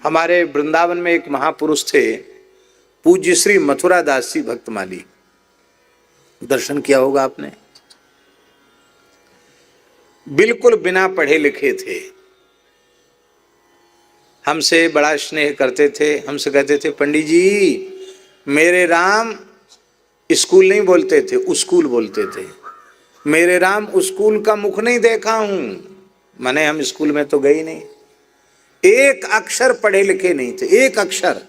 हमारे वृंदावन में एक महापुरुष थे, पूज्य श्री मथुरा दास जी भक्तमाली। दर्शन किया होगा आपने। बिल्कुल बिना पढ़े लिखे थे, हमसे बड़ा स्नेह करते थे। हमसे कहते थे, पंडित जी मेरे राम, स्कूल नहीं बोलते थे, उस्कूल बोलते थे। मेरे राम उस्कूल का मुख नहीं देखा हूं, माने हम स्कूल में तो गए नहीं। एक अक्षर पढ़े लिखे नहीं थे, एक अक्षर।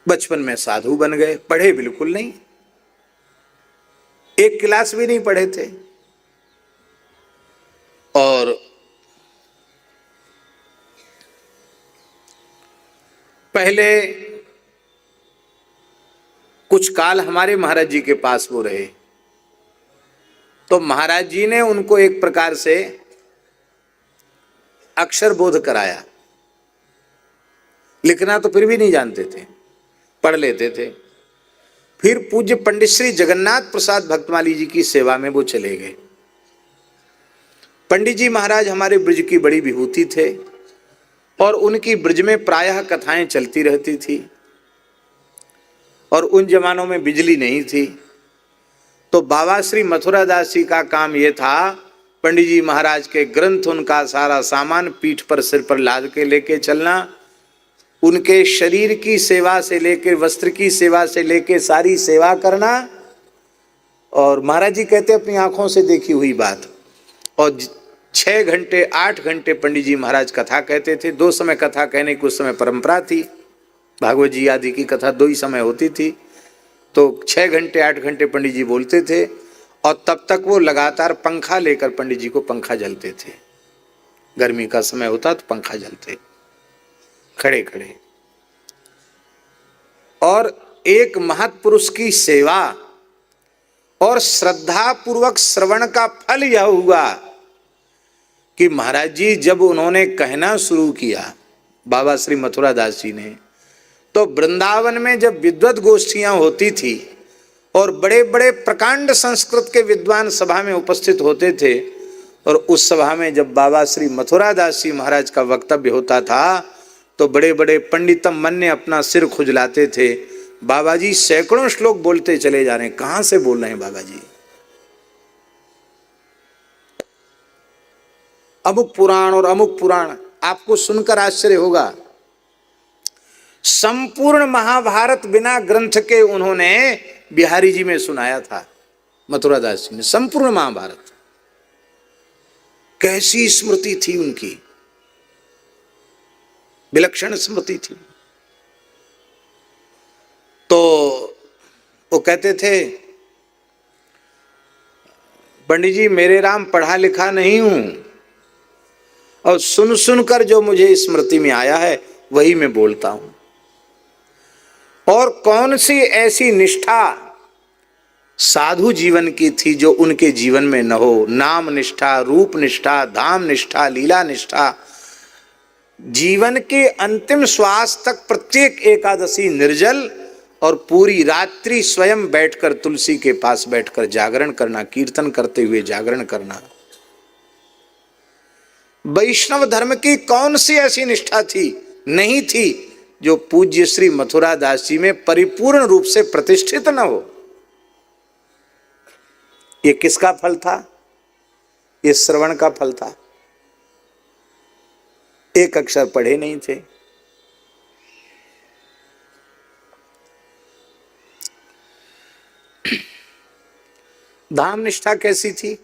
बचपन में साधु बन गए, पढ़े बिल्कुल नहीं, एक क्लास भी नहीं पढ़े थे। और पहले कुछ काल हमारे महाराज जी के पास वो रहे, तो महाराज जी ने उनको एक प्रकार से अक्षर बोध कराया। लिखना तो फिर भी नहीं जानते थे, पढ़ लेते थे। फिर पूज्य पंडित श्री जगन्नाथ प्रसाद भक्तमाली जी की सेवा में वो चले गए। पंडित जी महाराज हमारे ब्रज की बड़ी विभूति थे और उनकी ब्रज में प्रायः कथाएं चलती रहती थी। और उन जमानों में बिजली नहीं थी, तो बाबा श्री मथुरा दास जी का काम यह था, पंडित जी महाराज के ग्रंथ, उनका सारा सामान पीठ पर सिर पर लाद के लेके चलना, उनके शरीर की सेवा से लेकर वस्त्र की सेवा से लेकर सारी सेवा करना। और महाराज जी कहते अपनी आंखों से देखी हुई बात। और 6 घंटे 8 घंटे पंडित जी महाराज कथा कहते थे। 2 समय कथा कहने की उस समय परंपरा थी, भागवत जी आदि की कथा 2 ही समय होती थी। तो 6 घंटे 8 घंटे पंडित जी बोलते थे और तब तक वो लगातार पंखा लेकर पंडित जी को पंखा जलते थे। गर्मी का समय होता तो पंखा जलते खड़े खड़े। और एक महत्पुरुष की सेवा और श्रद्धा पूर्वक श्रवण का फल यह हुआ कि महाराज जी जब उन्होंने कहना शुरू किया, बाबा श्री मथुरा दास जी ने, तो वृंदावन में जब विद्वत गोष्ठियां होती थी और बड़े बड़े प्रकांड संस्कृत के विद्वान सभा में उपस्थित होते थे, और उस सभा में जब बाबा श्री मथुरा दास जी महाराज का वक्तव्य होता था तो बड़े बड़े पंडितम मन ने अपना सिर खुजलाते थे। बाबा जी सैकड़ों श्लोक बोलते चले जा रहे हैं, कहां से बोल रहे हैं बाबा जी? अमुक पुराण और अमुक पुराण, आपको सुनकर आश्चर्य होगा। संपूर्ण महाभारत बिना ग्रंथ के उन्होंने बिहारी जी में सुनाया था, मथुरा दास जी ने, संपूर्ण महाभारत। कैसी स्मृति थी उनकी, विलक्षण स्मृति थी। तो वो कहते थे, पंडित जी मेरे राम पढ़ा लिखा नहीं हूं, और सुन सुनकर जो मुझे स्मृति में आया है वही मैं बोलता हूं। और कौन सी ऐसी निष्ठा साधु जीवन की थी जो उनके जीवन में न हो? नाम निष्ठा, रूप निष्ठा, धाम निष्ठा, लीला निष्ठा, जीवन के अंतिम श्वास तक प्रत्येक एकादशी निर्जल और पूरी रात्रि स्वयं बैठकर तुलसी के पास बैठकर जागरण करना, कीर्तन करते हुए जागरण करना। वैष्णव धर्म की कौन सी ऐसी निष्ठा थी, नहीं थी, जो पूज्य श्री मथुरा दास जी में परिपूर्ण रूप से प्रतिष्ठित न हो? ये किसका फल था? ये श्रवण का फल था। एक अक्षर पढ़े नहीं थे। धाम निष्ठा कैसी थी?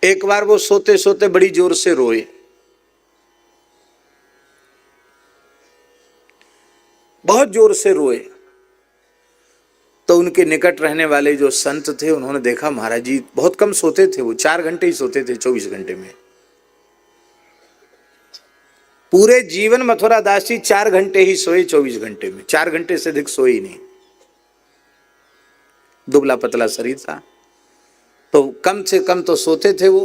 एक बार वो सोते सोते बड़ी जोर से रोए। बहुत जोर से रोए। तो उनके निकट रहने वाले जो संत थे उन्होंने देखा महाराज जी बहुत कम सोते थे, वो 4 घंटे ही सोते थे 24 घंटे में। पूरे जीवन मथुरा दास जी 4 घंटे ही सोए 24 घंटे में, 4 घंटे से अधिक सोए ही नहीं। दुबला पतला शरीर था, तो कम से कम तो सोते थे वो।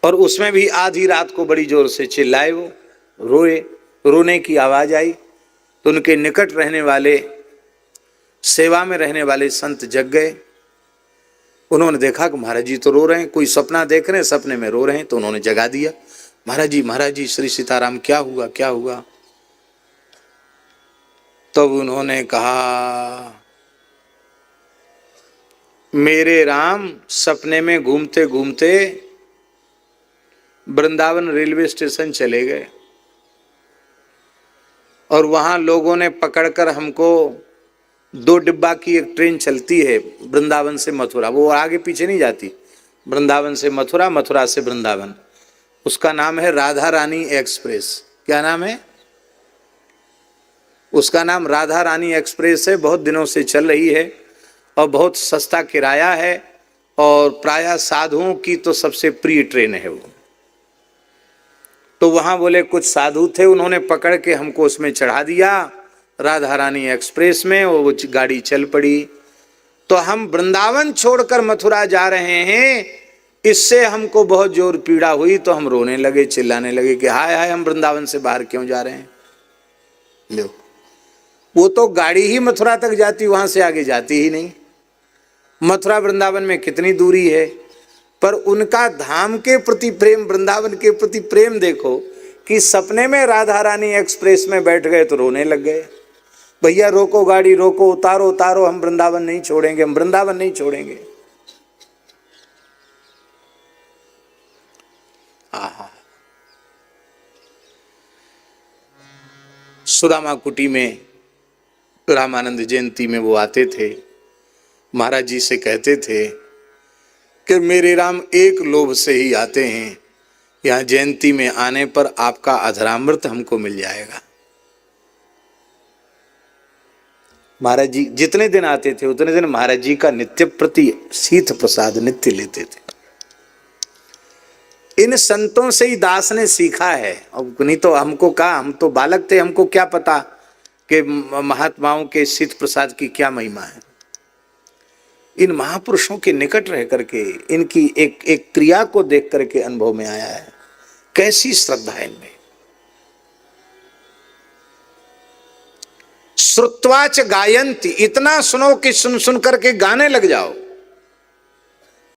और उसमें भी आधी रात को बड़ी जोर से चिल्लाए, वो रोए, रोने की आवाज आई। तो उनके निकट रहने वाले सेवा में रहने वाले संत जग गए। उन्होंने देखा कि महाराज जी तो रो रहे हैं, कोई सपना देख रहे हैं, सपने में रो रहे हैं, तो उन्होंने जगा दिया, महाराज जी श्री सीताराम क्या हुआ क्या हुआ। तब उन्होंने कहा, मेरे राम सपने में घूमते घूमते वृंदावन रेलवे स्टेशन चले गए और वहां लोगों ने पकड़कर हमको, 2 डिब्बा की एक ट्रेन चलती है वृंदावन से मथुरा, वो आगे पीछे नहीं जाती, वृंदावन से मथुरा, मथुरा से वृंदावन, उसका नाम है राधा रानी एक्सप्रेस। क्या नाम है उसका? नाम राधा रानी एक्सप्रेस है। बहुत दिनों से चल रही है और बहुत सस्ता किराया है और प्रायः साधुओं की तो सबसे प्रिय ट्रेन है वो। तो वहां बोले कुछ साधु थे, उन्होंने पकड़ के हमको उसमें चढ़ा दिया राधा रानी एक्सप्रेस में, वो गाड़ी चल पड़ी। तो हम वृंदावन छोड़कर मथुरा जा रहे हैं, इससे हमको बहुत जोर पीड़ा हुई, तो हम रोने लगे, चिल्लाने लगे कि हाय हाय, हम वृंदावन से बाहर क्यों जा रहे हैं। लो, वो तो गाड़ी ही मथुरा तक जाती, वहां से आगे जाती ही नहीं। मथुरा वृंदावन में कितनी दूरी है, पर उनका धाम के प्रति प्रेम, वृंदावन के प्रति प्रेम देखो कि सपने में राधा रानी एक्सप्रेस में बैठ गए तो रोने लग गए। भैया रोको गाड़ी, रोको, उतारो उतारो, हम वृंदावन नहीं छोड़ेंगे, हम वृंदावन नहीं छोड़ेंगे। आहा, सुदामा कुटी में रामानंद जयंती में वो आते थे, महाराज जी से कहते थे कि मेरे राम एक लोभ से ही आते हैं, यहाँ जयंती में आने पर आपका अधरामृत हमको मिल जाएगा। महाराज जी जितने दिन आते थे उतने दिन महाराज जी का नित्य प्रति शीत प्रसाद नित्य लेते थे। इन संतों से ही दास ने सीखा है, अब नहीं तो हमको कहा, हम तो बालक थे, हमको क्या पता कि महात्माओं के शीत प्रसाद की क्या महिमा है। इन महापुरुषों के निकट रह करके इनकी एक एक क्रिया को देख करके अनुभव में आया है, कैसी श्रद्धा है इनमें। श्रुत्वाच गायंती, इतना सुनो कि सुन सुन करके गाने लग जाओ।